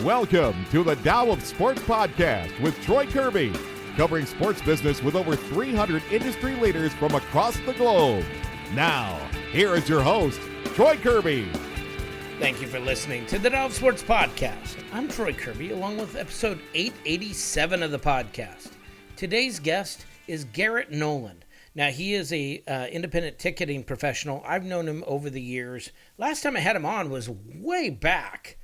Welcome to the Tao of Sports podcast with Troy Kirby, covering sports business with over 300 industry leaders from across the globe. Now, here is your host, Troy Kirby. Thank you for listening to the Tao of Sports podcast. I'm Troy Kirby, along with episode 887 of the podcast. Today's guest is Garrett Nolan. Now, he is a independent ticketing professional. I've known him over the years. Last time I had him on was way back.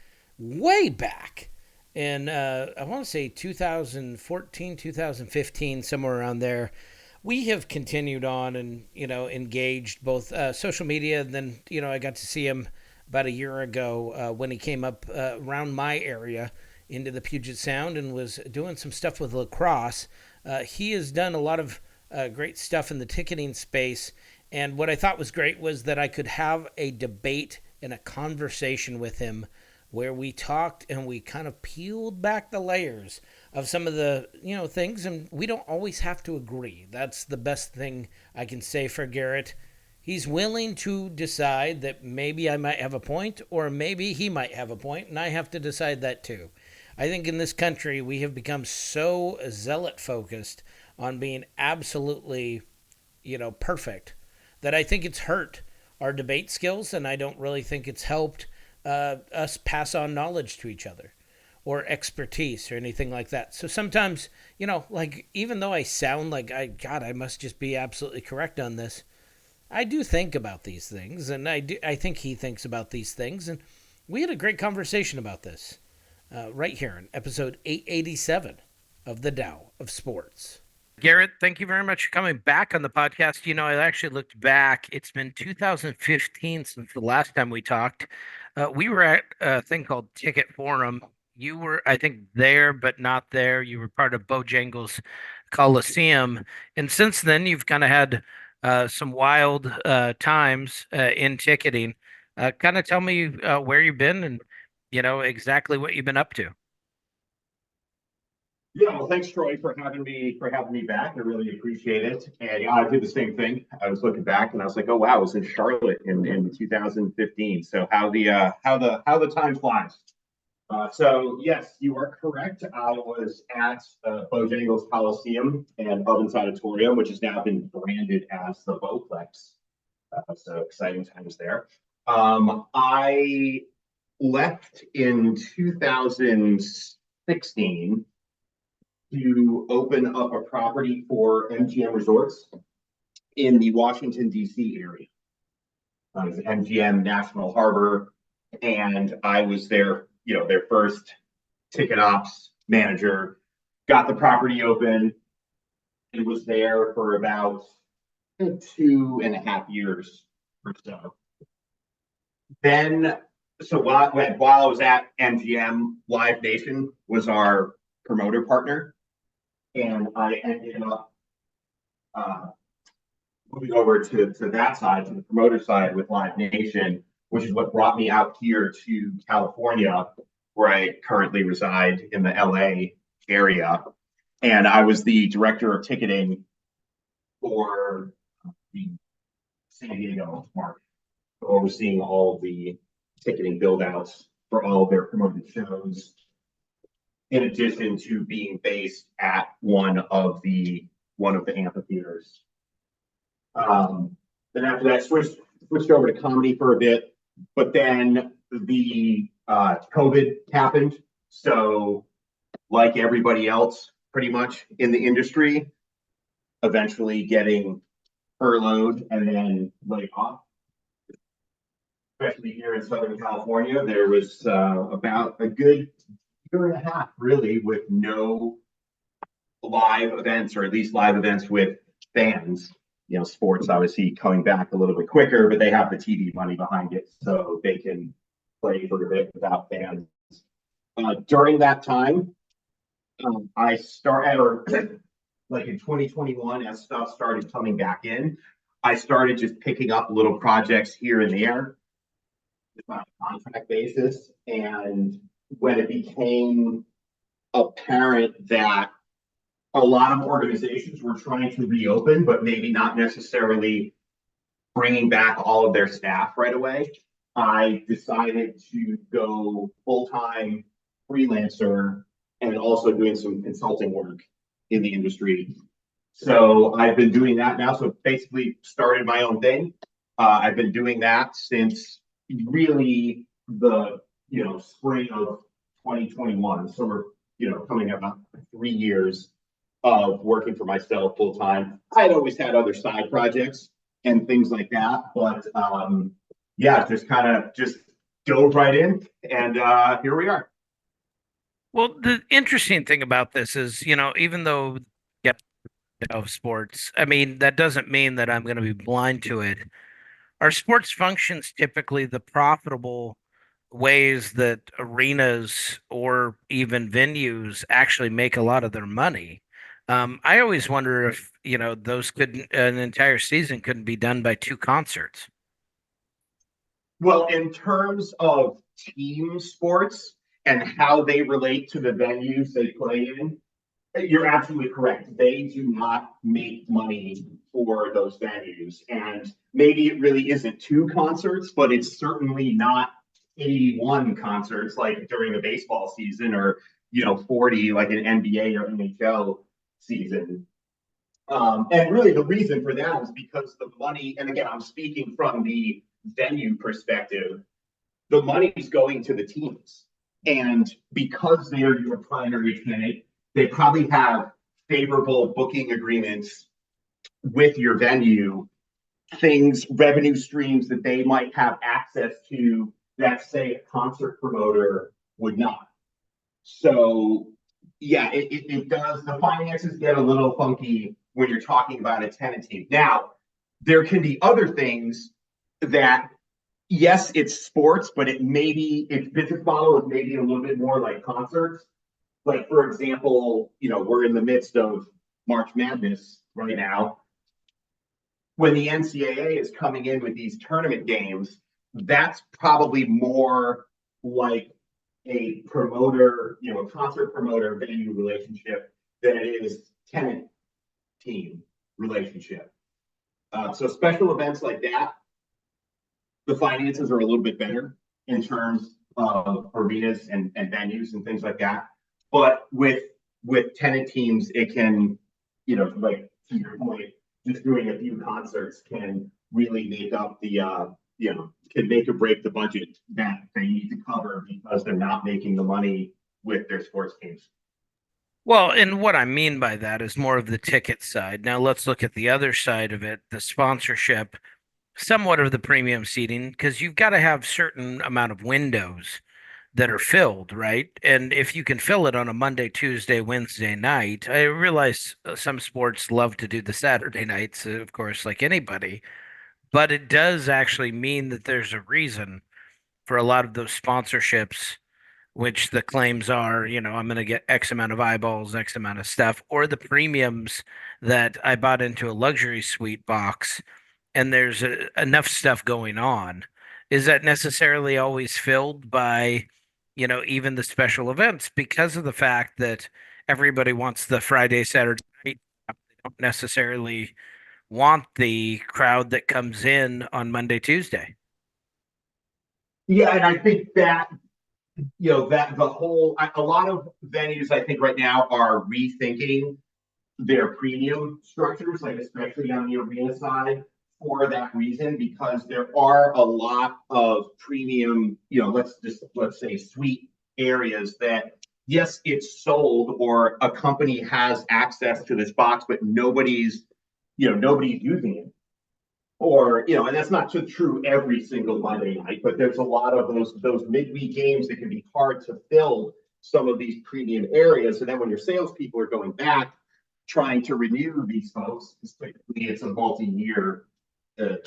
And I want to say 2014, 2015, somewhere around there. We have continued on and, engaged both social media. And then, I got to see him about a year ago when he came up around my area into the Puget Sound and was doing some stuff with lacrosse. He has done a lot of great stuff in the ticketing space. And what I thought was great was that I could have a debate and a conversation with him where we talked and we kind of peeled back the layers of some of the, things. And we don't always have to agree. That's the best thing I can say for Garrett. He's willing to decide that maybe I might have a point or maybe he might have a point, and I have to decide that too. I think in this country we have become so zealot-focused on being absolutely, perfect that I think it's hurt our debate skills, and I don't really think it's helped us pass on knowledge to each other or expertise or anything like that. So sometimes, even though I sound like I must just be absolutely correct on this, I do think about these things, and I think he thinks about these things, and we had a great conversation about this right here in episode 887 of the Tao of Sports. Garrett, thank you very much for coming back on the podcast. I actually looked back. It's been 2015 since the last time we talked. We were at a thing called Ticket Forum. You were, I think, there, but not there. You were part of Bojangles Coliseum. And since then, you've kind of had some wild times in ticketing. Kind of tell me where you've been and, exactly what you've been up to. Yeah, well, thanks, Troy, for having me back. I really appreciate it. And I did the same thing. I was looking back and I was like, oh wow, I was in Charlotte in 2015. So how the time flies. So yes, you are correct. I was at Bojangles Coliseum and Ovens Auditorium, which has now been branded as the Bowplex. So exciting times there. I left in 2016 to open up a property for MGM Resorts in the Washington, D.C. area. It was MGM National Harbor, and I was their first ticket ops manager, got the property open, and was there for about 2.5 years or so. Then, while I was at MGM, Live Nation was our promoter partner. And I ended up moving over to that side, to the promoter side with Live Nation, which is what brought me out here to California, where I currently reside in the LA area. And I was the director of ticketing for the San Diego market, overseeing all the ticketing build outs for all of their promoted shows, in addition to being based at one of the amphitheaters. Then after that, switched over to comedy for a bit, but then the COVID happened. So like everybody else, pretty much in the industry, eventually getting furloughed and then laid off. Especially here in Southern California, there was about a good year and a half really with no live events, or at least live events with fans. Sports obviously coming back a little bit quicker, but they have the TV money behind it, so they can play for a bit without fans. During that time, I started, like in 2021, as stuff started coming back in, I started just picking up little projects here and there on a contract basis. And when it became apparent that a lot of organizations were trying to reopen, but maybe not necessarily bringing back all of their staff right away, I decided to go full-time freelancer and also doing some consulting work in the industry. So I've been doing that now. So basically started my own thing. I've been doing that since really the spring of 2021. So we're coming up on 3 years of working for myself full time. I had always had other side projects and things like that, but yeah, just dove right in, and here we are. Well, the interesting thing about this is, even though yeah, of sports, I mean, that doesn't mean that I'm going to be blind to it. Are sports functions typically the profitable ways that arenas or even venues actually make a lot of their money? I always wonder if, those an entire season couldn't be done by two concerts. Well, in terms of team sports and how they relate to the venues they play in, you're absolutely correct. They do not make money for those venues. And maybe it really isn't two concerts, but it's certainly not 81 concerts like during the baseball season, or 40 like an NBA or NHL season. And really the reason for that is because the money, and again, I'm speaking from the venue perspective, the money is going to the teams. And because they're your primary tenant, they probably have favorable booking agreements with your venue, things, revenue streams that they might have access to that, say, a concert promoter would not. So, yeah, it does. The finances get a little funky when you're talking about a tenant team. Now, there can be other things that, yes, it's sports, but its business model is maybe a little bit more like concerts. Like, for example, we're in the midst of March Madness right now. When the NCAA is coming in with these tournament games, that's probably more like a promoter, a concert promoter venue relationship than it is tenant team relationship. So special events like that, the finances are a little bit better in terms of arenas and venues and things like that. But with tenant teams, it can, like to your point, just doing a few concerts can really make up the, can make or break the budget that they need to cover because they're not making the money with their sports teams. Well, and what I mean by that is more of the ticket side. Now let's look at the other side of it, the sponsorship, somewhat of the premium seating, because you've got to have certain amount of windows that are filled, right? And if you can fill it on a Monday, Tuesday, Wednesday night, I realize some sports love to do the Saturday nights, of course, like anybody, but it does actually mean that there's a reason for a lot of those sponsorships, which the claims are, I'm going to get X amount of eyeballs, X amount of stuff, or the premiums that I bought into a luxury suite box and there's enough stuff going on. Is that necessarily always filled by, even the special events, because of the fact that everybody wants the Friday, Saturday night? They don't necessarily want the crowd that comes in on Monday, Tuesday. Yeah, and I think that that the whole, a lot of venues I think right now are rethinking their premium structures, like especially on the arena side, for that reason, because there are a lot of premium, let's say suite areas that, yes, it's sold or a company has access to this box, but nobody's using it. Or, and that's not so true every single Monday night, but there's a lot of those midweek games that can be hard to fill some of these premium areas. And then when your salespeople are going back trying to renew these folks, typically it's a multi-year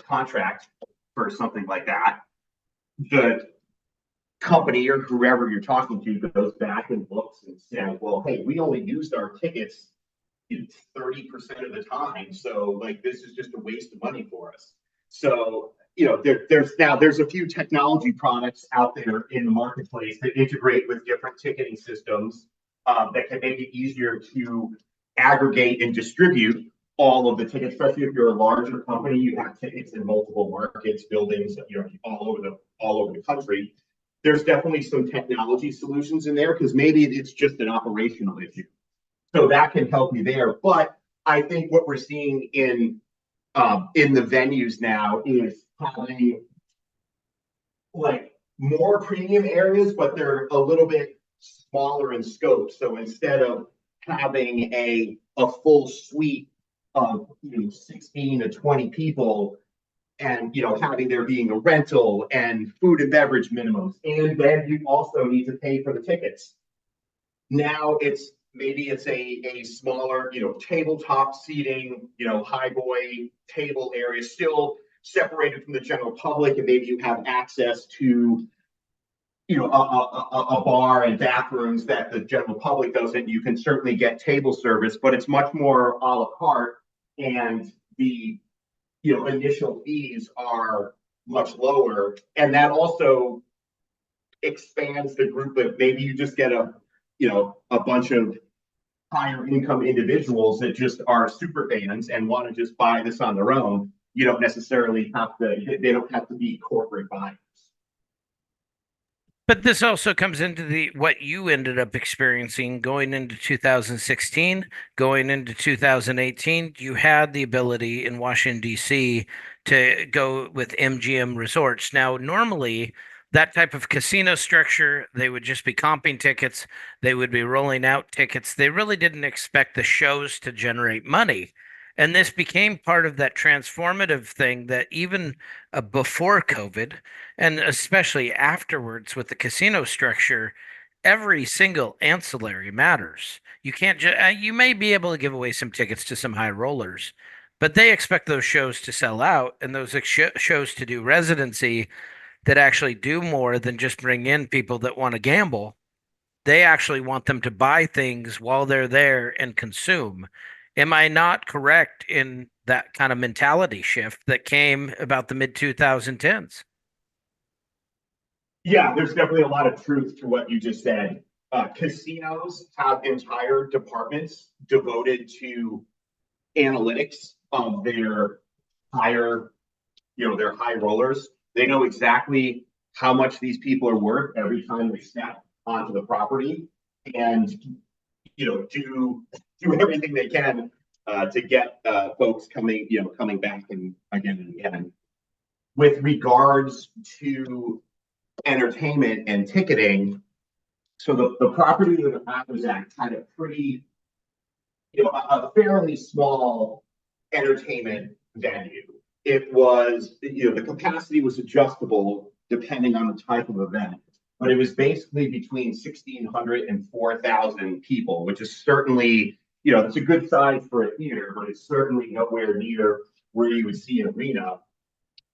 contract for something like that. The company or whoever you're talking to goes back and looks and says, well, hey, we only used our tickets 30% of the time. So like, this is just a waste of money for us. So, there's a few technology products out there in the marketplace that integrate with different ticketing systems that can make it easier to aggregate and distribute all of the tickets, especially if you're a larger company, you have tickets in multiple markets, buildings, all over the country. there's definitely some technology solutions in there because maybe it's just an operational issue. So that can help you there. But I think what we're seeing in the venues now is having like more premium areas, but they're a little bit smaller in scope. So instead of having a full suite of 16 to 20 people, and having there being a rental and food and beverage minimums, and then you also need to pay for the tickets. Now maybe it's a smaller tabletop seating, high boy table area, still separated from the general public, and maybe you have access to a bar and bathrooms that the general public doesn't. You can certainly get table service, but it's much more a la carte, and the initial fees are much lower, and that also expands the group of maybe you just get a bunch of higher income individuals that just are super fans and want to just buy this on their own. You don't necessarily have to, they don't have to be corporate buyers. But this also comes into what you ended up experiencing going into 2016, going into 2018. You had the ability in Washington, D.C. to go with MGM Resorts. Now, normally, that type of casino structure, they would just be comping tickets. They would be rolling out tickets. They really didn't expect the shows to generate money. And this became part of that transformative thing that even before COVID, and especially afterwards with the casino structure, every single ancillary matters. You can't just, you may be able to give away some tickets to some high rollers, but they expect those shows to sell out and those shows to do residency that actually do more than just bring in people that want to gamble. They actually want them to buy things while they're there and consume. Am I not correct in that kind of mentality shift that came about the mid 2010s? Yeah, there's definitely a lot of truth to what you just said. Casinos have entire departments devoted to analytics of their their high rollers. They know exactly how much these people are worth every time they step onto the property, and do everything they can to get folks coming back and again. With regards to entertainment and ticketing, so the property that I was at had a pretty, a fairly small entertainment venue. It was, the capacity was adjustable depending on the type of event, but it was basically between 1,600 and 4,000 people, which is certainly, it's a good size for a theater, but it's certainly nowhere near where you would see an arena.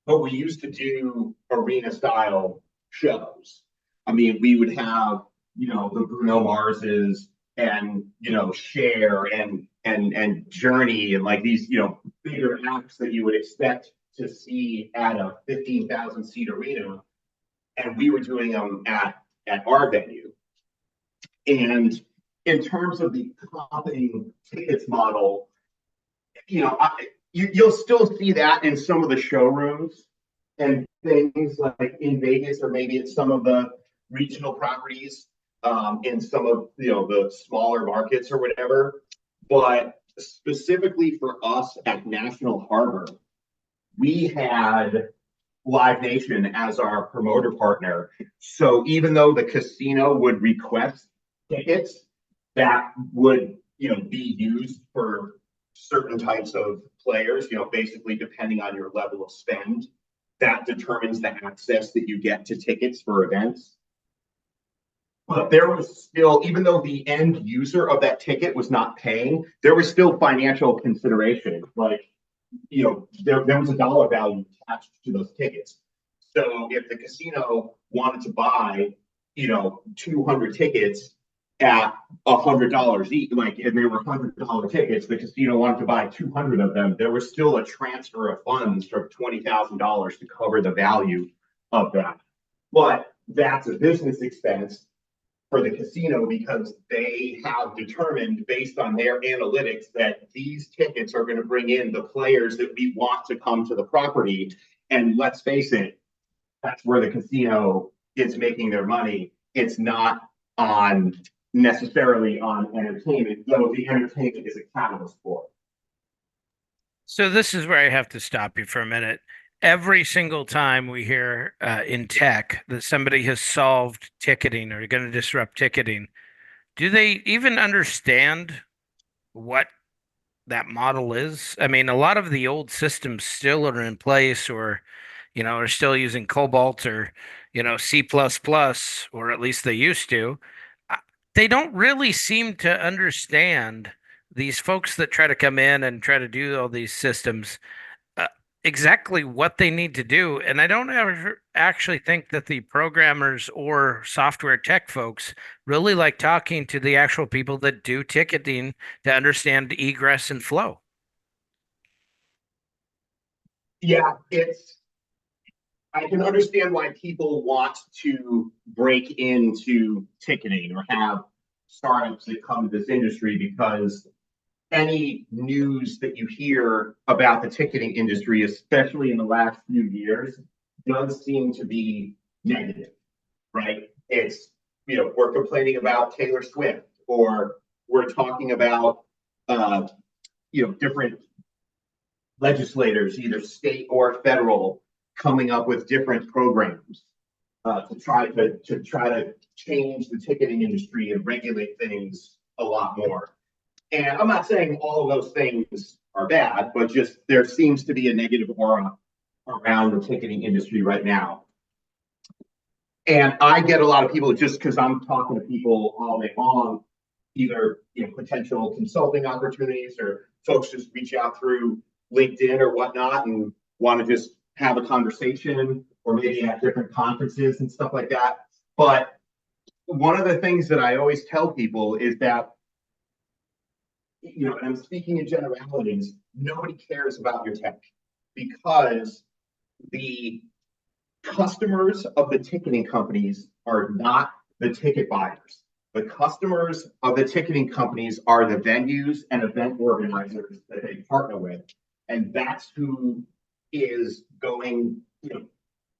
But we used to do arena style shows. I mean, we would have, the Bruno Marses and, Cher and Journey and like these, bigger acts that you would expect to see at a 15,000 seat arena. And we were doing them at our venue. And in terms of the comping tickets model, you'll still see that in some of the showrooms and things like in Vegas, or maybe at some of the regional properties, in some of the smaller markets or whatever. But specifically for us at National Harbor, we had Live Nation as our promoter partner. So even though the casino would request tickets that would be used for certain types of players, basically depending on your level of spend, that determines the access that you get to tickets for events. But there was still, even though the end user of that ticket was not paying, there was still financial consideration. Like, there was a dollar value attached to those tickets. So if the casino wanted to buy, 200 tickets at $100 each, like, and they were $100 tickets, the casino wanted to buy 200 of them, there was still a transfer of funds for $20,000 to cover the value of that. But that's a business expense for the casino because they have determined based on their analytics that these tickets are going to bring in the players that we want to come to the property. And let's face it, that's where the casino is making their money. It's not on necessarily on entertainment, though the entertainment is a catalyst for it. So this is where I have to stop you for a minute. Every single time we hear in tech that somebody has solved ticketing or going to disrupt ticketing, do they even understand what that model is? I mean, a lot of the old systems still are in place or, are still using Cobalt or, C++, or at least they used to. Uh, They don't really seem to understand these folks that try to come in and try to do all these systems uh, exactly what they need to do. And I don't ever actually think that the programmers or software tech folks really like talking to the actual people that do ticketing to understand egress and flow. Yeah, I can understand why people want to break into ticketing or have startups that come to this industry, because any news that you hear about the ticketing industry, especially in the last few years, does seem to be negative, right? It's, we're complaining about Taylor Swift, or we're talking about, different legislators, either state or federal, coming up with different programs to try to change the ticketing industry and regulate things a lot more. And I'm not saying all of those things are bad, but just there seems to be a negative aura around the ticketing industry right now. And I get a lot of people, just because I'm talking to people all day long, either potential consulting opportunities, or folks just reach out through LinkedIn or whatnot and want to just have a conversation, or maybe at different conferences and stuff like that. But one of the things that I always tell people is that, and I'm speaking in generalities, nobody cares about your tech, because the customers of the ticketing companies are not the ticket buyers. The customers of the ticketing companies are the venues and event organizers that they partner with. And that's who is going,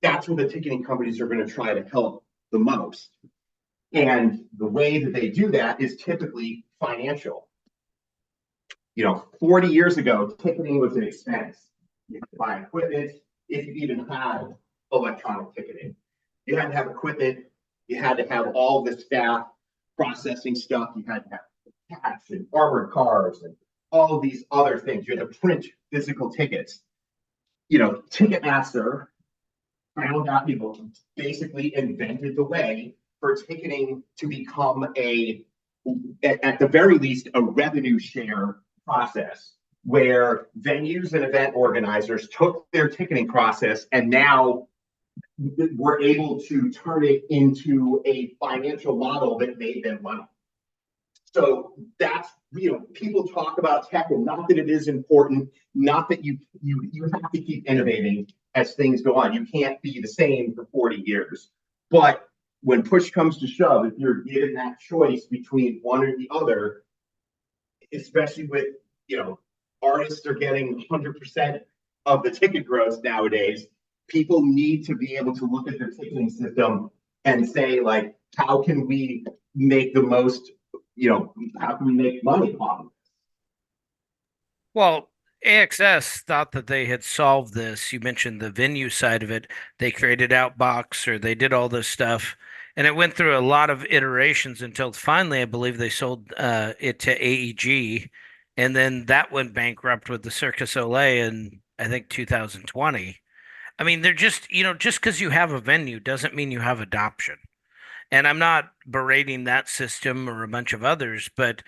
that's who the ticketing companies are going to try to help the most. And the way that they do that is typically financial. 40 years ago, ticketing was an expense. You had to buy equipment if you even had electronic ticketing. You had to have equipment. You had to have all the staff processing stuff. You had to have cash and armored cars and all of these other things. You had to print physical tickets. Ticketmaster found out, basically invented the way for ticketing to become at the very least, a revenue share process, where venues and event organizers took their ticketing process and now were able to turn it into a financial model that made them money. So that's, people talk about tech, and not that it is important, not that you have to keep innovating as things go on. You can't be the same for 40 years. But when push comes to shove, if you're given that choice between one or the other, especially with, artists are getting 100% of the ticket gross nowadays, people need to be able to look at their ticketing system and say, like, how can we make the most, how can we make money on it? Well, AXS thought that they had solved this. You mentioned the venue side of it. They created Outbox, or they did all this stuff, and it went through a lot of iterations until finally, I believe they sold it to AEG, and then that went bankrupt with the Circus Olay in, I think, 2020. I mean, they're just, just because you have a venue doesn't mean you have adoption. And I'm not berating that system or a bunch of others, but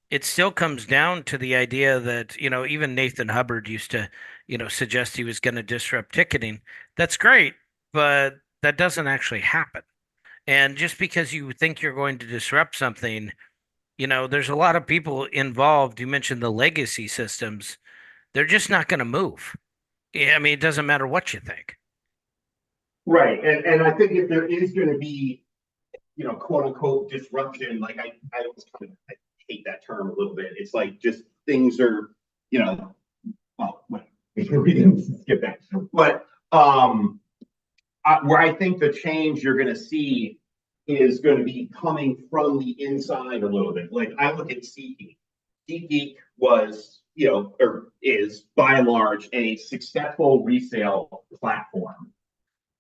it still comes down to the idea that, even Nathan Hubbard used to, suggest he was going to disrupt ticketing. That's great, but that doesn't actually happen. And just because you think you're going to disrupt something, there's a lot of people involved. You mentioned the legacy systems. They're just not going to move. Yeah, I mean, it doesn't matter what you think. Right. And I think if there is going to be, quote unquote disruption, like I always kind of hate that term a little bit. It's like, just things are, well, we didn't skip that. But where I think the change you're going to see is going to be coming from the inside a little bit. Like I look at SeatGeek. SeatGeek was, or is by and large a successful resale platform,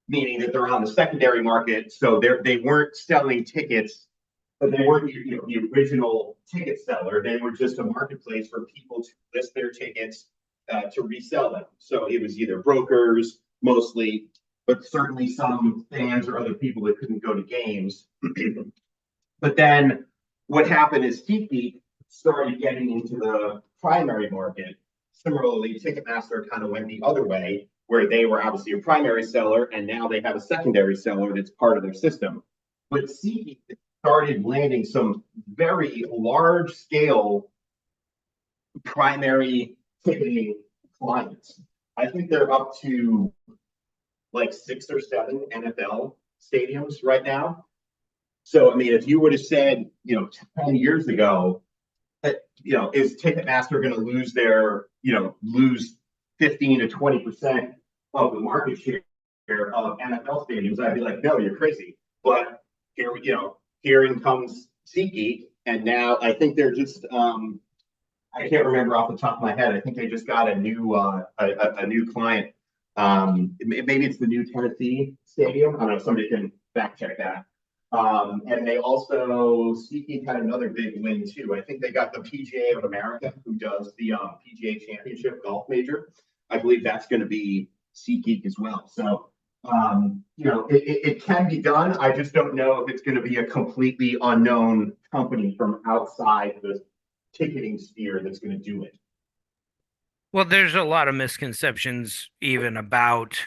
meaning that they're on the secondary market. So they weren't selling tickets, but they weren't the original ticket seller. They were just a marketplace for people to list their tickets to resell them. So it was either brokers mostly, but certainly some fans or other people that couldn't go to games. But then what happened is SeatGeek started getting into the primary market. Similarly, Ticketmaster kind of went the other way, where they were obviously a primary seller, and now they have a secondary seller that's part of their system. But SeatGeek started landing some very large-scale primary ticketing clients. I think they're up to like 6 or 7 NFL stadiums right now. So, I mean, if you would have said, 10 years ago, that, is Ticketmaster going to lose lose 15 to 20% of the market share of NFL stadiums, I'd be like, no, you're crazy. But here in comes SeatGeek, and now I think they're just, I can't remember off the top of my head. I think they just got a new client. Maybe it's the new Tennessee stadium. I don't know. Somebody can fact check that. And they also, SeatGeek had another big win too. I think they got the PGA of America, who does the PGA Championship golf major. I believe that's going to be SeatGeek as well. So, it can be done. I just don't know if it's going to be a completely unknown company from outside the ticketing sphere that's going to do it. Well, there's a lot of misconceptions even about,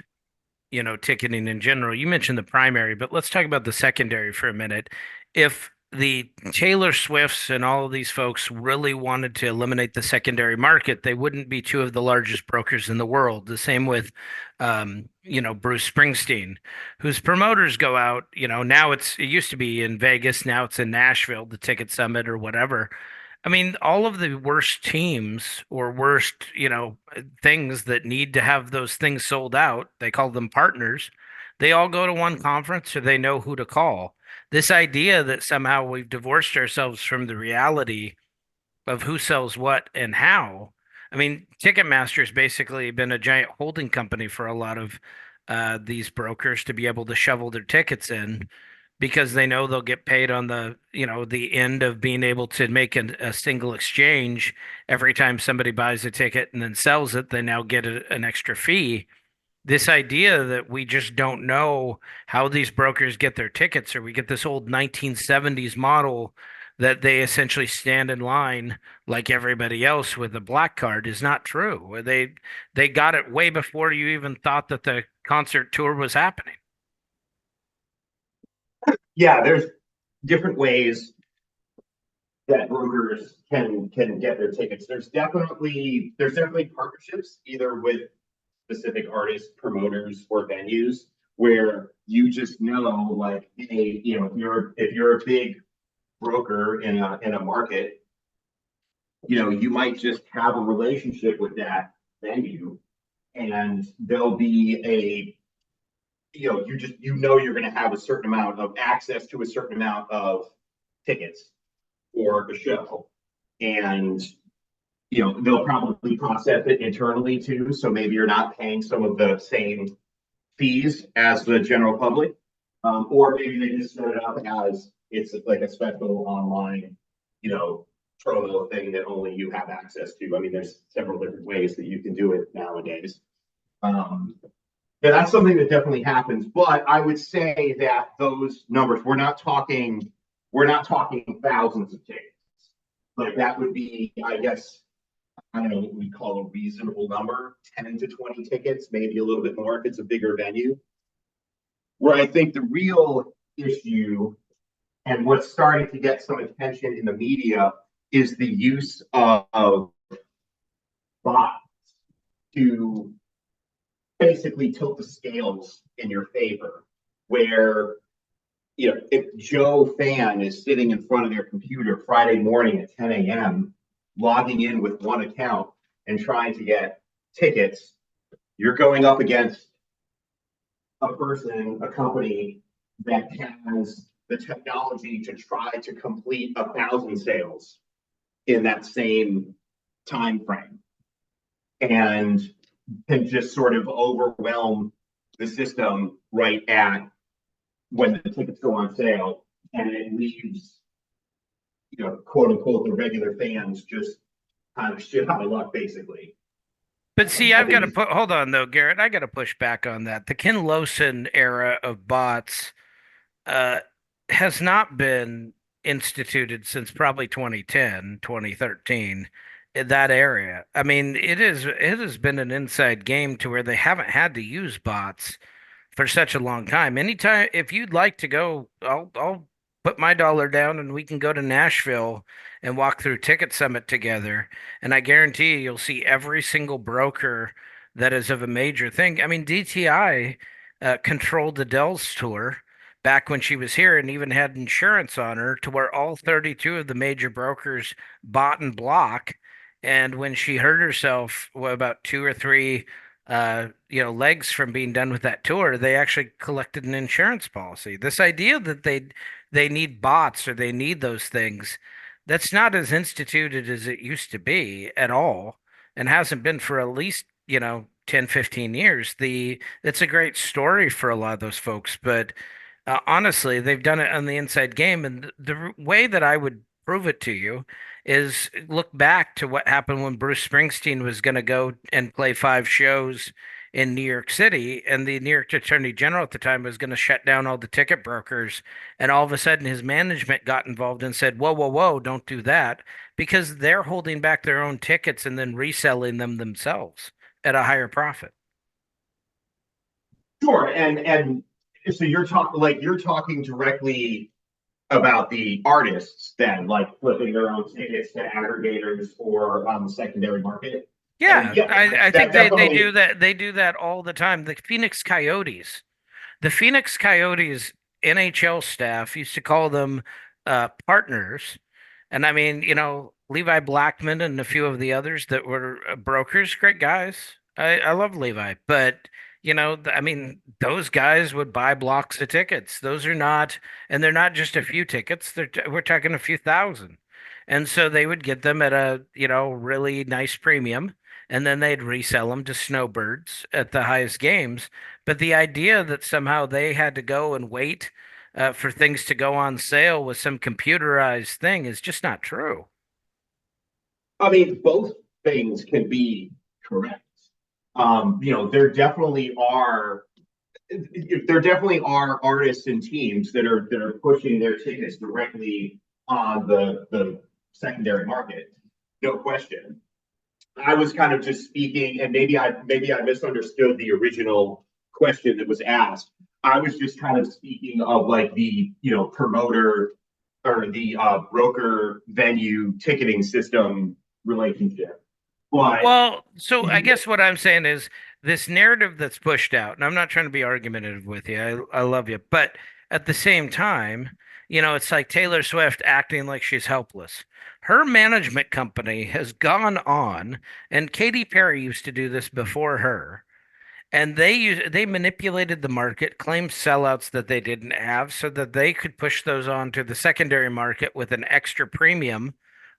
ticketing in general. You mentioned the primary, but let's talk about the secondary for a minute. If the Taylor Swifts and all of these folks really wanted to eliminate the secondary market, they wouldn't be two of the largest brokers in the world. The same with, Bruce Springsteen, whose promoters go out, now it used to be in Vegas, now it's in Nashville, the Ticket Summit or whatever. I mean, all of the worst teams or worst, things that need to have those things sold out, they call them partners. They all go to one conference or they know who to call. This idea that somehow we've divorced ourselves from the reality of who sells what and how. I mean, Ticketmaster has basically been a giant holding company for a lot of these brokers to be able to shovel their tickets in, because they know they'll get paid on the, the end of being able to make a single exchange. Every time somebody buys a ticket and then sells it, they now get an extra fee. This idea that we just don't know how these brokers get their tickets, or we get this old 1970s model that they essentially stand in line like everybody else with a black card, is not true. They got it way before you even thought that the concert tour was happening. Yeah, there's different ways that brokers can get their tickets. There's definitely partnerships, either with specific artists, promoters, or venues, where you just know, like, hey, if you're a big broker in a market, you might just have a relationship with that venue, and there'll be you're going to have a certain amount of access to a certain amount of tickets for a show, and they'll probably process it internally too, so maybe you're not paying some of the same fees as the general public, or maybe they just set it up as it's like a special online promo thing that only you have access to. I mean, there's several different ways that you can do it nowadays. Yeah, that's something that definitely happens. But I would say that those numbers, we're not talking thousands of tickets. Like, that would be, I guess, I don't know what we call a reasonable number, 10 to 20 tickets, maybe a little bit more if it's a bigger venue. Where I think the real issue, and what's starting to get some attention in the media, is the use of bots to basically tilt the scales in your favor, where if Joe fan is sitting in front of their computer Friday morning at 10 a.m. logging in with one account and trying to get tickets, you're going up against a person, a company that has the technology to try to complete 1,000 sales in that same time frame and can just sort of overwhelm the system right at when the tickets go on sale, and it leaves, quote unquote, the regular fans just kind of shit out of luck, basically. But see, I I've got think to it's put, hold on though, Garrett, I got to push back on that. The Ken Lawson era of bots uh, has not been instituted since probably 2010, 2013, in that area. I mean, it has been an inside game to where they haven't had to use bots for such a long time. Anytime, if you'd like to go, I'll put my dollar down and we can go to Nashville and walk through Ticket Summit together. And I guarantee you, you'll see every single broker that is of a major thing. I mean, DTI controlled the Dells tour back when she was here and even had insurance on her to where all 32 of the major brokers bought and block. And when she hurt herself, about two or three legs from being done with that tour, they actually collected an insurance policy. This idea that they need bots or they need those things, that's not as instituted as it used to be at all, and hasn't been for at least, 10, 15 years. It's a great story for a lot of those folks, but honestly, they've done it on the inside game, and the way that I would prove it to you is look back to what happened when Bruce Springsteen was going to go and play 5 shows in New York City, and the New York Attorney General at the time was going to shut down all the ticket brokers, and all of a sudden his management got involved and said, "Whoa, whoa, whoa, don't do that," because they're holding back their own tickets and then reselling them themselves at a higher profit. sure. And so you're talking directly about the artists then, like flipping their own tickets to aggregators or on the secondary market. And Yeah, yeah, I that think they do definitely. that. They do that all the time. The Phoenix Coyotes NHL staff used to call them partners. And I mean, Levi Blackman and a few of the others that were brokers, great guys. I love Levi, but I mean, those guys would buy blocks of tickets. Those are not, and they're not just a few tickets. We're talking a few thousand, and so they would get them at a really nice premium, and then they'd resell them to snowbirds at the highest games. But the idea that somehow they had to go and wait for things to go on sale with some computerized thing is just not true. I mean, both things can be correct. There definitely are artists and teams that are pushing their tickets directly on the secondary market, no question. I was kind of just speaking, and maybe I misunderstood the original question that was asked. I was just kind of speaking of like the promoter or the broker venue ticketing system relationship. But Well, so I guess what I'm saying is this narrative that's pushed out, and I'm not trying to be argumentative with you. I love you, but at the same time, it's like Taylor Swift acting like she's helpless. Her management company has gone on, and Katy Perry used to do this before her. And they manipulated the market, claimed sellouts that they didn't have, so that they could push those on to the secondary market with an extra premium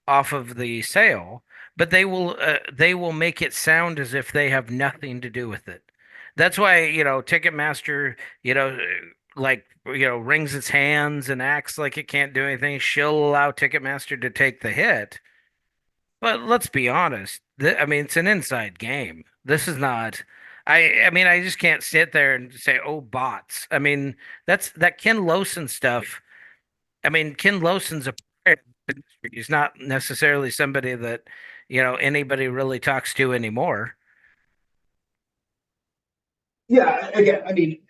off of the sale. But they will make it sound as if they have nothing to do with it. That's why Ticketmaster wrings its hands and acts like it can't do anything. She'll allow Ticketmaster to take the hit. But let's be honest. I mean, it's an inside game. This is not. I mean, I just can't sit there and say, "Oh, bots." I mean, that Ken Lawson stuff. I mean, Ken Lawson's a he's not necessarily somebody that anybody really talks to anymore. yeah, again, I mean,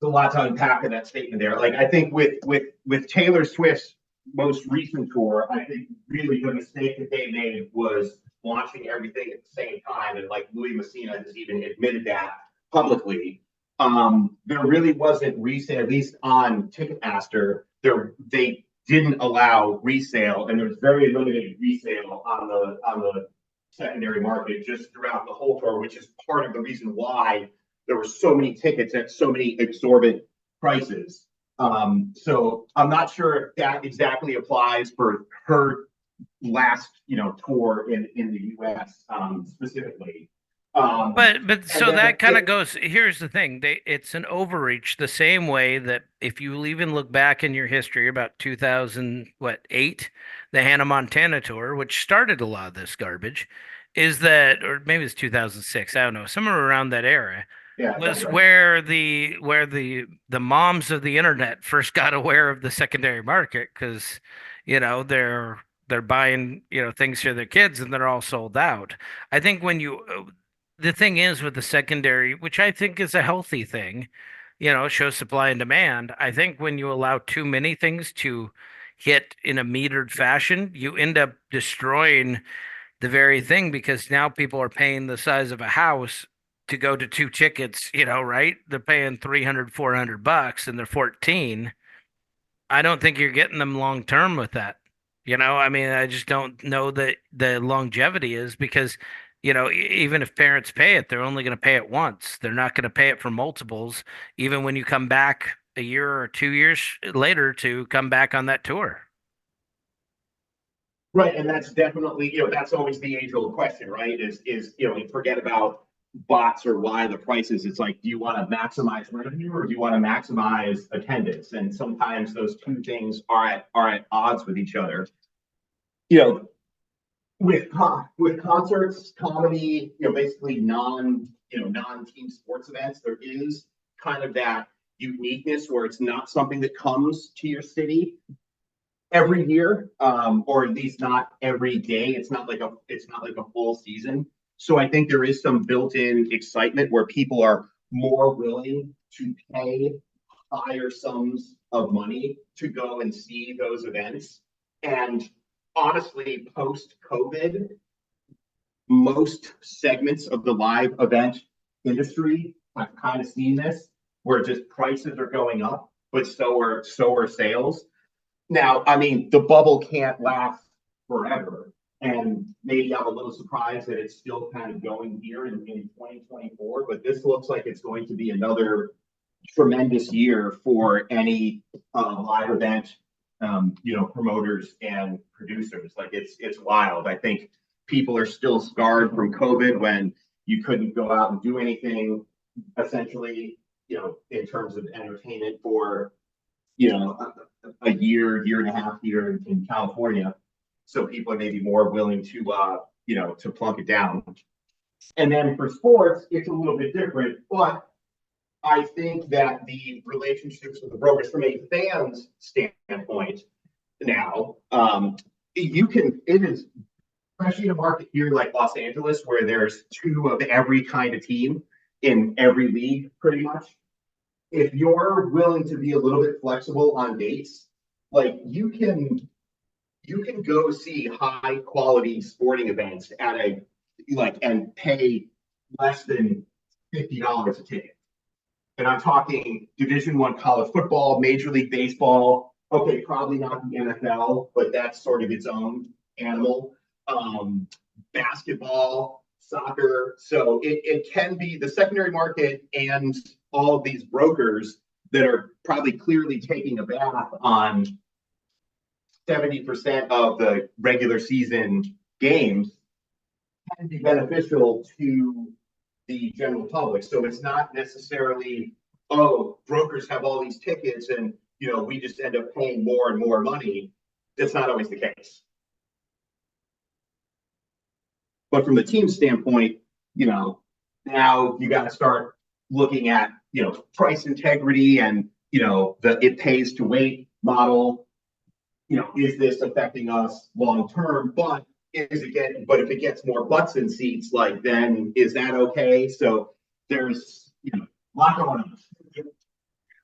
a lot to unpack in that statement there. Like I think with Taylor Swift's most recent tour, I think really the mistake that they made was launching everything at the same time, and like Louis Messina has even admitted that publicly. There really wasn't resale, at least on Ticketmaster. They didn't allow resale, and there was very limited resale on the secondary market just throughout the whole tour, which is part of the reason why there were so many tickets at so many exorbitant prices. So I'm not sure if that exactly applies for her last, tour in the U.S. Specifically. But And so then that kind of goes, here's the thing. It's an overreach the same way that if you even look back in your history about 2000, what, 8, the Hannah Montana tour, which started a lot of this garbage, is that, or maybe it's 2006, I don't know, somewhere around that era, yeah, was right. where the moms of the internet first got aware of the secondary market because, they're buying, things for their kids and they're all sold out. I think the thing is with the secondary, which I think is a healthy thing, shows supply and demand. I think when you allow too many things to hit in a metered fashion, you end up destroying the very thing because now people are paying the size of a house to go to 2 tickets, right? They're paying 300, $400 and they're 14. I don't think you're getting them long term with that. I mean, I just don't know that the longevity is because, even if parents pay it, they're only going to pay it once. They're not going to pay it for multiples, even when you come back a year or 2 years later to come back on that tour. Right, and that's definitely, that's always the age-old question, right? You forget about bots or why the prices. It's like, do you want to maximize revenue or do you want to maximize attendance? And sometimes those two things are at odds with each other. You know, with concerts, comedy, basically non-team sports events, there is kind of that uniqueness where it's not something that comes to your city every year, or at least not every day. It's not like a full season. So I think there is some built-in excitement where people are more willing to pay higher sums of money to go and see those events. And honestly, post-COVID, most segments of the live event industry have kind of seen this, where just prices are going up, but so are sales. Now, I mean, the bubble can't last forever. And maybe I'm a little surprised that it's still kind of going here in 2024, but this looks like it's going to be another tremendous year for any live event, promoters and producers. Like it's wild. I think people are still scarred from COVID when you couldn't go out and do anything essentially, in terms of entertainment for, a year and a half here in California. So people are maybe more willing to plunk it down. And then for sports, it's a little bit different, but I think that the relationships with the brokers from a fan's standpoint now, it is, especially in a market here like Los Angeles, where there's two of every kind of team in every league pretty much. If you're willing to be a little bit flexible on dates, like you can go see high quality sporting events and pay less than $50 a ticket. And I'm talking Division I college football, Major League Baseball. Okay, probably not the NFL, but that's sort of its own animal. Basketball, soccer. So it can be the secondary market and all of these brokers that are probably clearly taking a bath on 70% of the regular season games can be beneficial to the general public. So it's not necessarily, oh, brokers have all these tickets and we just end up paying more and more money. That's not always the case. But from the team standpoint, now you got to start looking at price integrity and the it pays to wait model. Is this affecting us long term? But if it gets more butts in seats, like then is that okay? So there's a lot going on.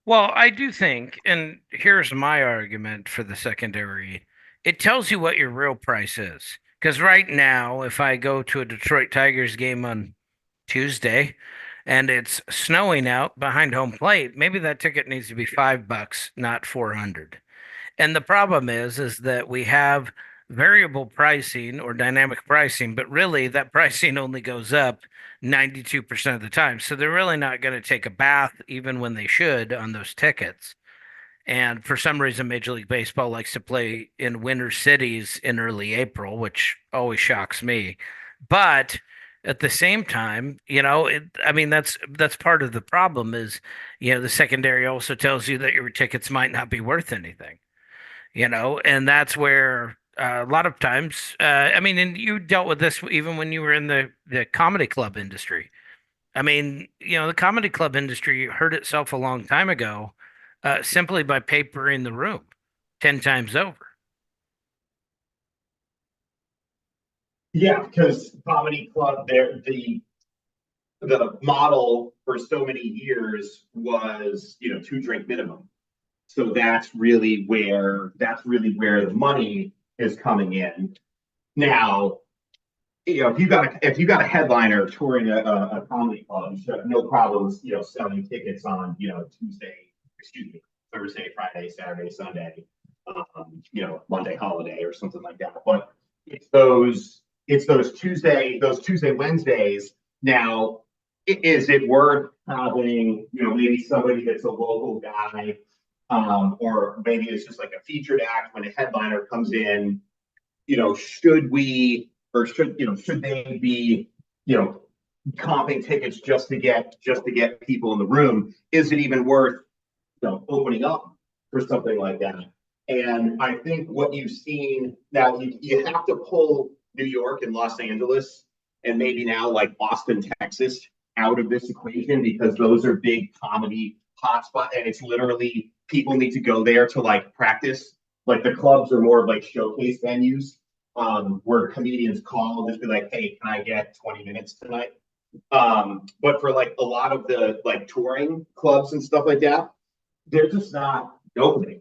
Well, I do think, and here's my argument for the secondary, it tells you what your real price is. Because right now, if I go to a Detroit Tigers game on Tuesday and it's snowing out behind home plate, maybe that ticket needs to be $5, not 400. And the problem is that we have variable pricing or dynamic pricing, but really that pricing only goes up 92% of the time. So they're really not going to take a bath even when they should on those tickets. And for some reason, Major League Baseball likes to play in winter cities in early April, which always shocks me. But at the same time, I mean, that's part of the problem is, the secondary also tells you that your tickets might not be worth anything, and that's where a lot of times, I mean, and you dealt with this even when you were in the comedy club industry. I mean, the comedy club industry hurt itself a long time ago, simply by papering the room 10 times over. Yeah, because comedy club there, the model for so many years was, 2 drink minimum. So that's really where the money is coming in. Now, if you got a headliner touring a comedy club, you should have no problems, selling tickets on, Thursday, Friday, Saturday, Sunday, Monday holiday or something like that. But it's those Tuesday, Wednesdays. Now, is it worth having, maybe somebody that's a local guy, or maybe it's just like a featured act when a headliner comes in, should we or should they be, comping tickets just to get people in the room? Is it even worth, opening up for something like that? And I think what you've seen now, you have to pull New York and Los Angeles and maybe now like Austin, Texas out of this equation, because those are big comedy hotspots, and it's literally people need to go there to like practice. Like the clubs are more of like showcase venues, where comedians call and just be like, "Hey, can I get 20 minutes tonight?" But for like a lot of the like touring clubs and stuff like that, they're just not opening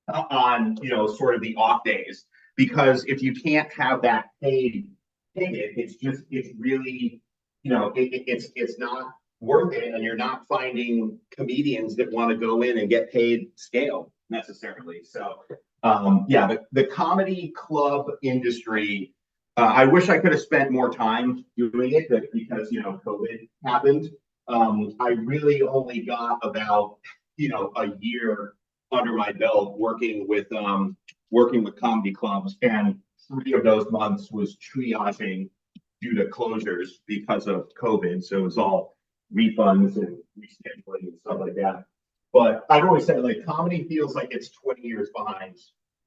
on, sort of the off days, because if you can't have that paid ticket, it's really, it's not worth it, and you're not finding comedians that want to go in and get paid scale necessarily. So yeah, the comedy club industry, I wish I could have spent more time doing it, but because COVID happened. I really only got about a year under my belt working with comedy clubs, and 3 of those months was triaging due to closures because of COVID. So it was all refunds and rescheduling and stuff like that. But I've always said, like, comedy feels like it's 20 years behind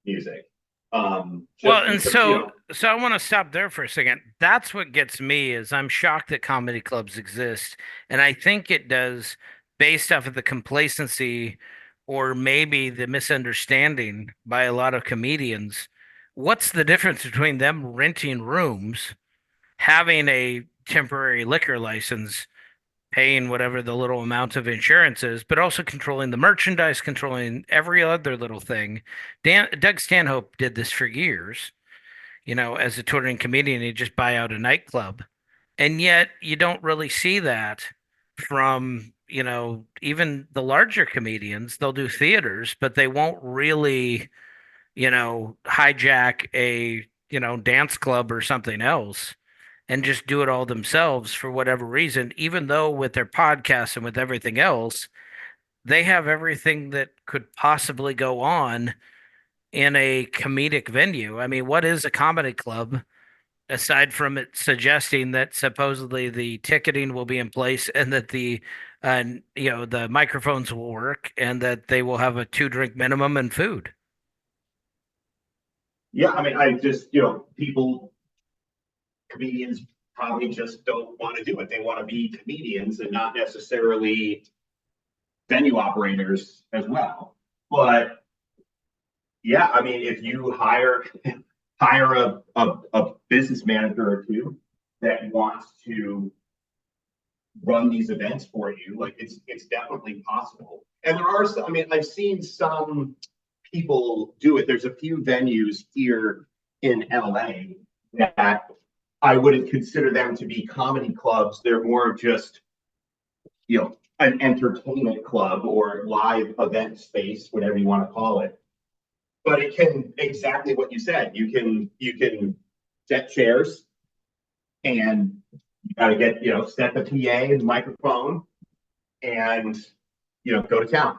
music. Well, Just and because, so I want to stop there for a second. That's what gets me is I'm shocked that comedy clubs exist, and I think it does based off of the complacency or maybe the misunderstanding by a lot of comedians. What's the difference between them renting rooms, having a temporary liquor license, paying whatever the little amount of insurance is, but also controlling the merchandise, controlling every other little thing? Doug Stanhope did this for years, as a touring comedian. He'd just buy out a nightclub. And yet you don't really see that from, even the larger comedians. They'll do theaters, but they won't really, hijack a, dance club or something else and just do it all themselves for whatever reason, even though with their podcasts and with everything else, they have everything that could possibly go on in a comedic venue. I mean, what is a comedy club aside from it suggesting that supposedly the ticketing will be in place and that uh, the microphones will work and that they will have a 2 drink minimum and food? yeah, I mean, I just, comedians probably just don't want to do it. They want to be comedians and not necessarily venue operators as well. But yeah, I mean, if you hire a business manager or two that wants to run these events for you, like it's definitely possible. And there are some, I mean, I've seen some people do it. There's a few venues here in LA that I wouldn't consider them to be comedy clubs. They're more of just, an entertainment club or live event space, whatever you want to call it. but it can exactly what you said. You can set chairs, and you got to get set the PA and microphone, and go to town.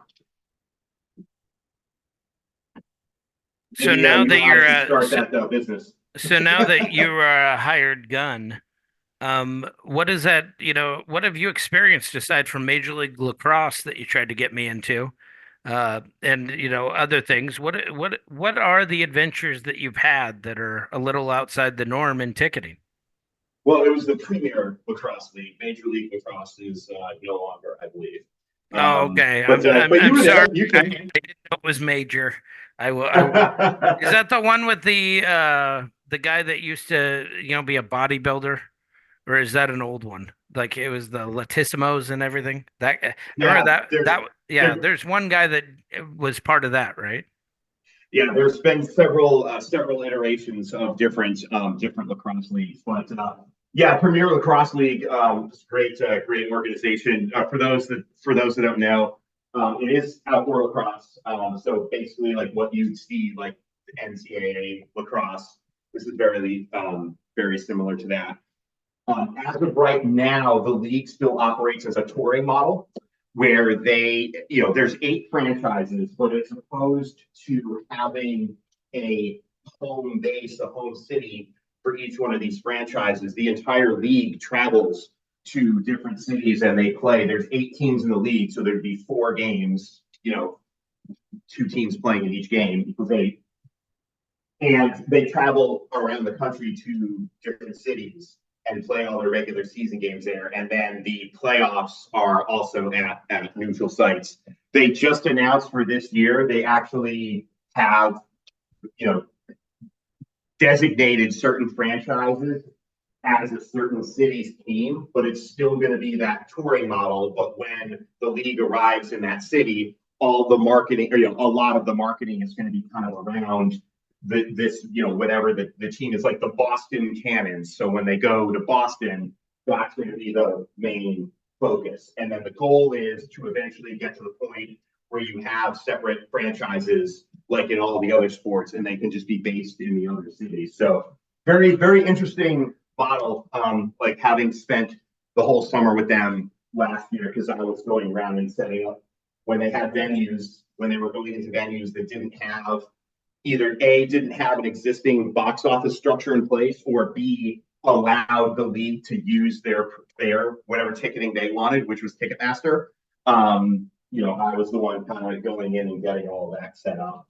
So Maybe now you that know how you're to start that business. so now that you are a hired gun, what is that? What have you experienced aside from Major League Lacrosse that you tried to get me into, and other things? What are the adventures that you've had that are a little outside the norm in ticketing? Well, it was the Premier Lacrosse League. Major League Lacrosse is no longer, I believe. Oh, okay. But you I'm were sorry. there. You I can. didn't know it was major. Is that the one with the guy that used to be a bodybuilder, or is that an old one? Like it was the Latissimos and everything. I remember Yeah, yeah. there, There's one guy that was part of that, right? yeah. There's been several iterations of different lacrosse leagues, but yeah, Premier Lacrosse League is great organization. For those that don't know, it is outdoor lacrosse. So basically, like what you'd see like the NCAA lacrosse. This is very similar to that. As of right now, the league still operates as a touring model where there's 8 franchises, but as opposed to having a home base, a home city for each one of these franchises, the entire league travels to different cities and they play. There's 8 teams in the league, so there'd be 4 games, 2 teams playing in each game equals 8. And they travel around the country to different cities and play all their regular season games there. And then the playoffs are also at neutral sites. They just announced for this year, they actually have, designated certain franchises as a certain city's team, but it's still going to be that touring model. But when the league arrives in that city, all the marketing, or a lot of the marketing is going to be kind of around this, whatever the team is, like the Boston Cannons. So when they go to Boston, that's going to be the main focus. And then the goal is to eventually get to the point where you have separate franchises like in all the other sports, and they can just be based in the other cities. So very, very interesting model. Like having spent the whole summer with them last year, because I was going around and setting up when they had venues, when they were going into venues that didn't have didn't have an existing box office structure in place, or B, allowed the league to use their whatever ticketing they wanted, which was Ticketmaster. I was the one kind of going in and getting all that set up.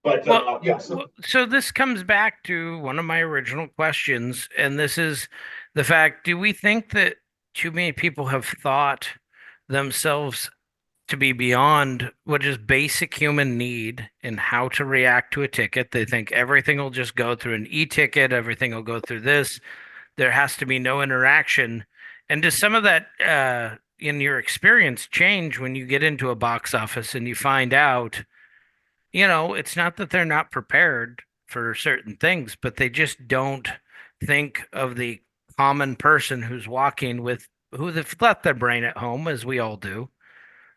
But Well, yeah, so this comes back to one of my original questions, and this is the fact, do we think that too many people have thought themselves to be beyond what is basic human need and how to react to a ticket? They think everything will just go through an e-ticket, everything will go through this. There has to be no interaction. And does some of that, in your experience, change when you get into a box office and you find out, it's not that they're not prepared for certain things, but they just don't think of the common person who's walking with who they've left their brain at home, as we all do.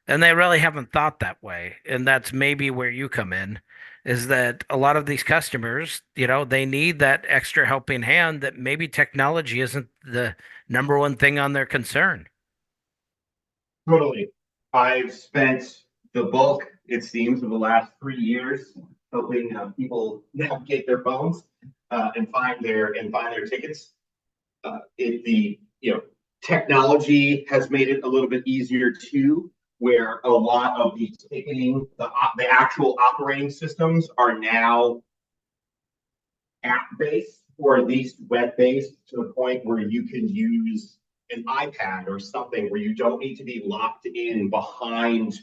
And they really haven't thought that way. And that's maybe where you come in, is that a lot of these customers, they need that extra helping hand that maybe technology isn't the number one thing on their concern. totally. I've spent the bulk, it seems, of the last 3 years helping people navigate their phones and find their tickets. The technology has made it a little bit easier too, where a lot of the ticketing, the actual operating systems are now app-based or at least web-based, to the point where you can use an iPad or something where you don't need to be locked in behind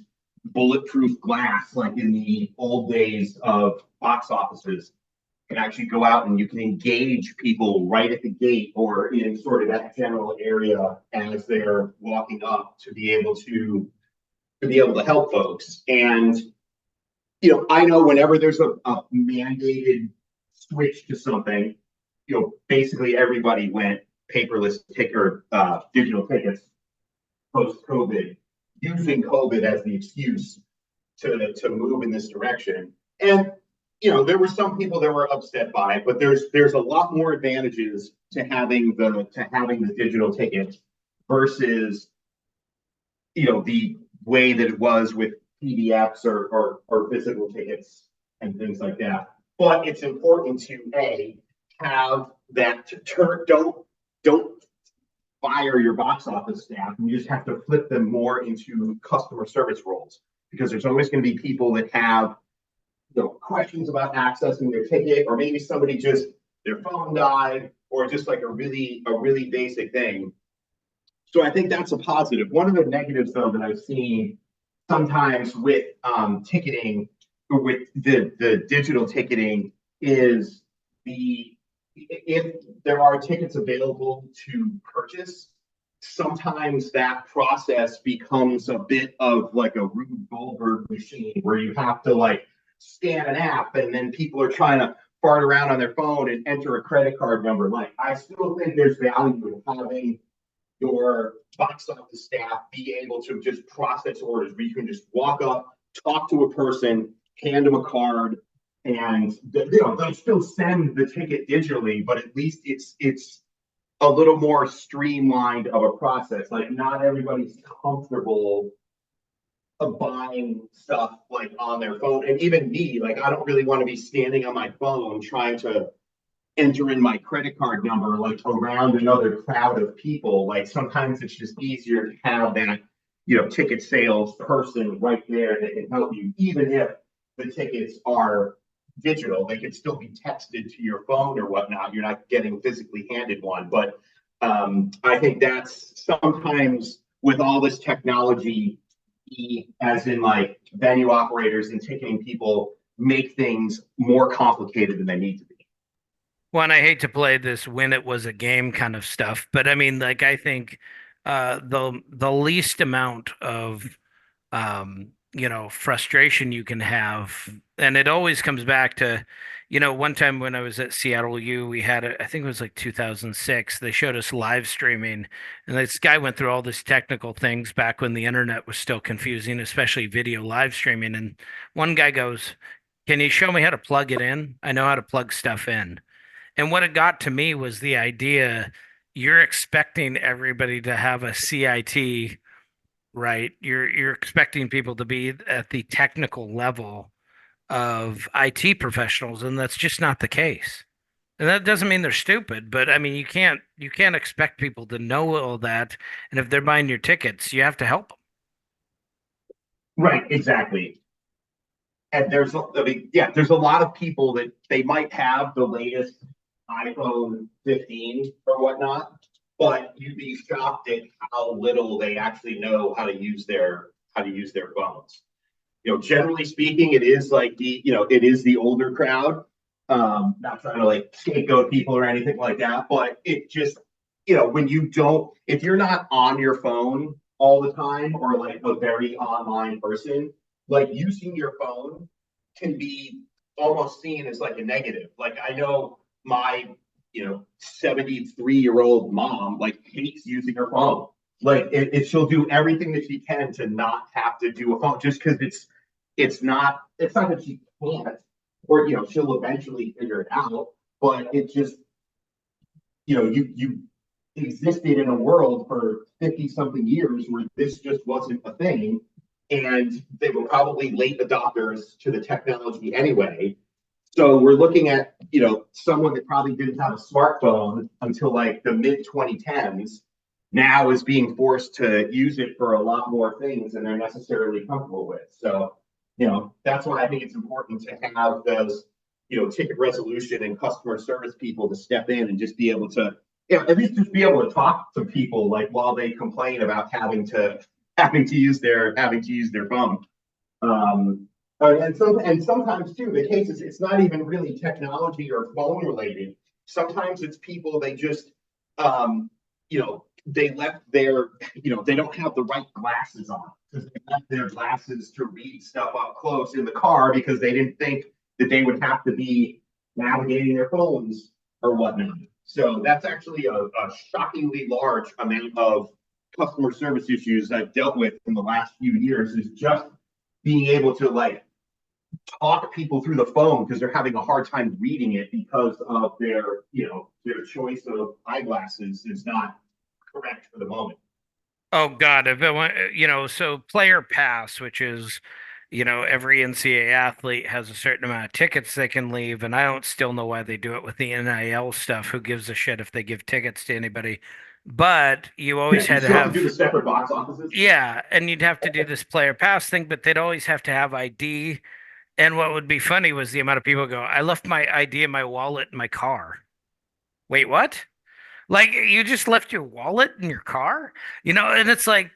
bulletproof glass like in the old days of box offices. You can actually go out and you can engage people right at the gate or in sort of that general area as they're walking up to be able to help folks. And I know whenever there's a mandated switch to something, basically everybody went paperless or digital tickets post COVID, using COVID as the excuse to move in this direction. And there were some people that were upset by it, but there's a lot more advantages to having the digital ticket versus the way that it was with PDFs or physical tickets and things like that. But it's important to have that don't fire your box office staff. You just have to flip them more into customer service roles, because there's always going to be people that have questions about accessing their ticket, or maybe somebody just their phone died, or just like a really basic thing. So I think that's a positive. One of the negatives, though, that I've seen sometimes with ticketing, with the digital ticketing, is if there are tickets available to purchase, sometimes that process becomes a bit of like a Rube Goldberg machine, where you have to like scan an app, and then people are trying to fart around on their phone and enter a credit card number. Like, I still think there's value in having your box office staff be able to just process orders, where you can just walk up, talk to a person, hand them a card, and they'll still send the ticket digitally, but at least it's a little more streamlined of a process. Like, not everybody's comfortable buying stuff like on their phone. And even me, like, I don't really want to be standing on my phone trying to enter in my credit card number like around another crowd of people. Like, sometimes it's just easier to have that ticket sales person right there that can help you. Even if the tickets are digital, they can still be texted to your phone or whatnot. You're not getting physically handed one. But I think that's sometimes, with all this technology, as in like venue operators and ticketing people, make things more complicated than they need to be. Well, and I hate to play this when it was a game kind of stuff, but I mean, like, I think the least amount of frustration you can have, and it always comes back to, one time when I was at Seattle U, we had I think it was like 2006. They showed us live streaming, and this guy went through all these technical things back when the internet was still confusing, especially video live streaming. And one guy goes, "Can you show me how to plug it in? I know how to plug stuff in." And what it got to me was the idea, you're expecting everybody to have a CIT, right? You're expecting people to be at the technical level of IT professionals, and that's just not the case. And that doesn't mean they're stupid, but I mean, you can't expect people to know all that. And if they're buying your tickets, you have to help them. Right, exactly. And there's a lot of people that they might have the latest iPhone 15 or whatnot, but you'd be shocked at how little they actually know how to use their phones. Generally speaking, it is like it is the older crowd. Not trying to like scapegoat people or anything like that, but it just when if you're not on your phone all the time, or like a very online person, like, using your phone can be almost seen as like a negative. Like, I know my 73-year-old mom like hates using her phone. Like, she'll do everything that she can to not have to do a phone, just because it's not that she can't, or she'll eventually figure it out, but it just you existed in a world for 50 something years where this just wasn't a thing, and they were probably late adopters to the technology anyway. So we're looking at someone that probably didn't have a smartphone until like the mid 2010s now is being forced to use it for a lot more things than they're necessarily comfortable with. So that's why I think it's important to have those ticket resolution and customer service people to step in and just be able to at least just be able to talk to people, like, while they complain about having to use their phone. And sometimes too, the case is it's not even really technology or phone related. Sometimes it's people, they just they left their they don't have the right glasses on, because they left their glasses to read stuff up close in the car, because they didn't think that they would have to be navigating their phones or whatnot. So that's actually a shockingly large amount of customer service issues I've dealt with in the last few years, is just being able to like talk people through the phone because they're having a hard time reading it because of their choice of eyeglasses is not correct for the moment. Oh God, if it went, so player pass, which is, every NCAA athlete has a certain amount of tickets they can leave, and I don't still know why they do it with the NIL stuff. Who gives a shit if they give tickets to anybody? But you always Yeah, you had to still have to do have, the separate box offices. yeah, and you'd have to do this player pass thing, but they'd always have to have ID. And what would be funny was the amount of people go, I left my ID in my wallet in my car. Wait, what? Like you just left your wallet in your car, and it's like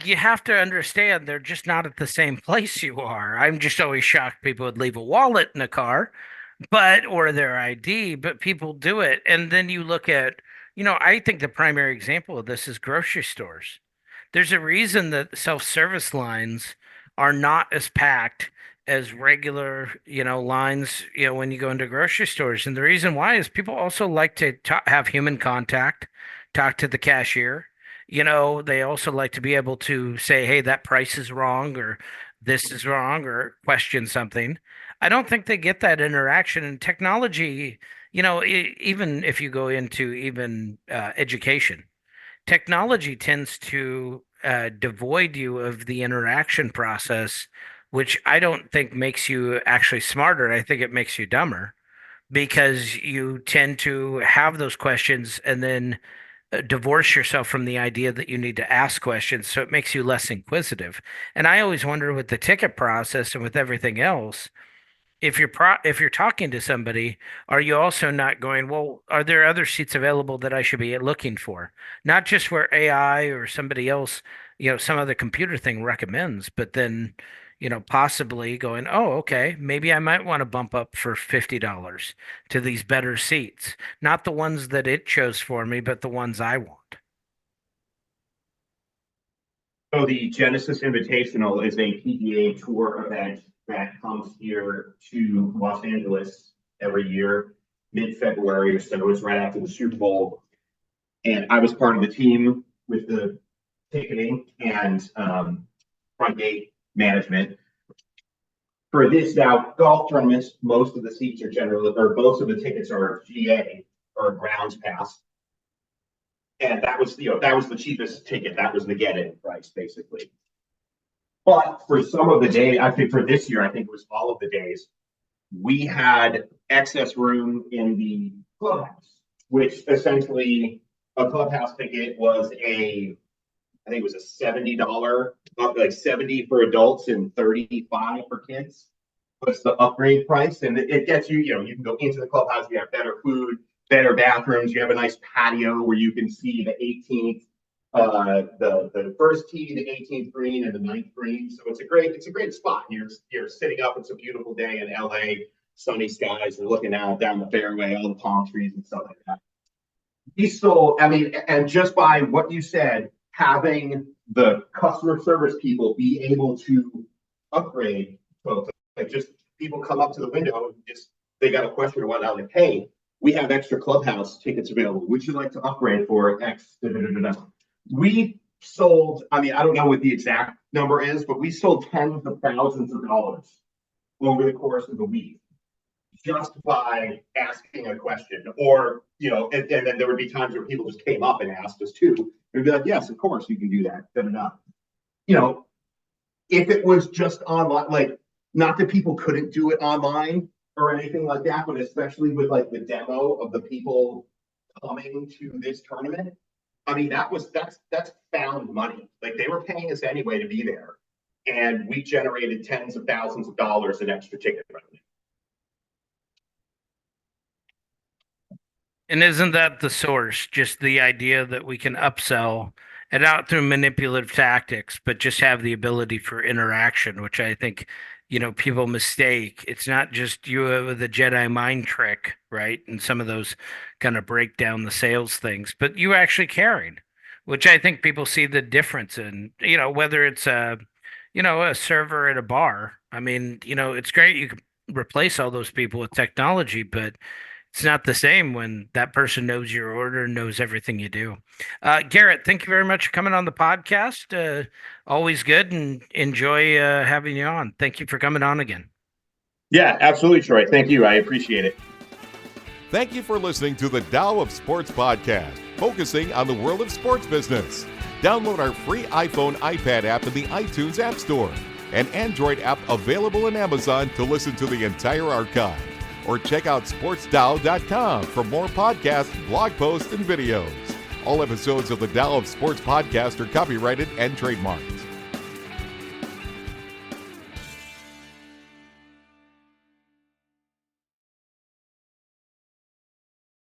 you have to understand they're just not at the same place you are. I'm just always shocked people would leave a wallet in a car, but or their ID, but people do it. And then you look at, I think the primary example of this is grocery stores. There's a reason that self-service lines are not as packed as regular, lines, when you go into grocery stores. And the reason why is people also like to have human contact, talk to the cashier. They also like to be able to say, hey, that price is wrong, or this is wrong, or question something. I don't think they get that interaction. And technology, even if you go into even education, technology tends to devoid you of the interaction process, which I don't think makes you actually smarter. I think it makes you dumber because you tend to have those questions and then divorce yourself from the idea that you need to ask questions. So it makes you less inquisitive. And I always wonder with the ticket process and with everything else, if you're talking to somebody, are you also not going, well, are there other seats available that I should be looking for? Not just where AI or somebody else, some other computer thing recommends, but then, possibly going, oh, okay, maybe I might want to bump up for $50 to these better seats. Not the ones that it chose for me, but the ones I want. So the Genesis Invitational is a PGA Tour event that comes here to Los Angeles every year, mid-February or so. It's right after the Super Bowl. And I was part of the team with the ticketing and front gate management. For this now, golf tournaments, most of the seats are generally, or most of the tickets are GA or grounds pass. And that was the cheapest ticket. That was the get-in price, basically. But for some of the day, I think for this year, I think it was all of the days, we had excess room in the clubhouse, which essentially a clubhouse ticket was I think it was a $70, like 70 for adults and 35 for kids. Was the upgrade price, and it gets you, you can go into the clubhouse, you have better food, better bathrooms, you have a nice patio where you can see the 18th, the first tee, the 18th green, and the ninth green. So it's a great spot. You're sitting up. It's a beautiful day in LA, sunny skies. You're looking out down the fairway, all the palm trees and stuff like that. And just by what you said, having the customer service people be able to upgrade folks, like just people come up to the window and just they got a question or whatnot, like, hey, we have extra clubhouse tickets available. Would you like to upgrade for X? Da, da, da, da. We sold, I don't know what the exact number is, but we sold tens of thousands of dollars over the course of the week just by asking a question. Or, and then there would be times where people just came up and asked us too. We'd be like, yes, of course you can do that. Da, da, da. If it was just online, like, not that people couldn't do it online or anything like that, but especially with like the demo of the people coming to this tournament, that's found money. Like they were paying us anyway to be there, and we generated tens of thousands of dollars in extra ticket revenue. And isn't that the source? Just the idea that we can upsell and not through manipulative tactics, but just have the ability for interaction, which I think, people mistake. It's not just you with a Jedi mind trick, right? And some of those kind of break down the sales things, but you actually caring, which I think people see the difference in, whether it's a server at a bar. It's great you can replace all those people with technology, but it's not the same when that person knows your order, knows everything you do. Garrett, thank you very much for coming on the podcast. Always good and enjoy having you on. Thank you for coming on again. Yeah, absolutely, Troy. Thank you. I appreciate it. Thank you for listening to the Tao of Sports podcast, focusing on the world of sports business. Download our free iPhone, iPad app in the iTunes App Store, an Android app available in Amazon to listen to the entire archive. Or check out sportsdow.com for more podcasts, blog posts, and videos. All episodes of the Tao of Sports podcast are copyrighted and trademarked.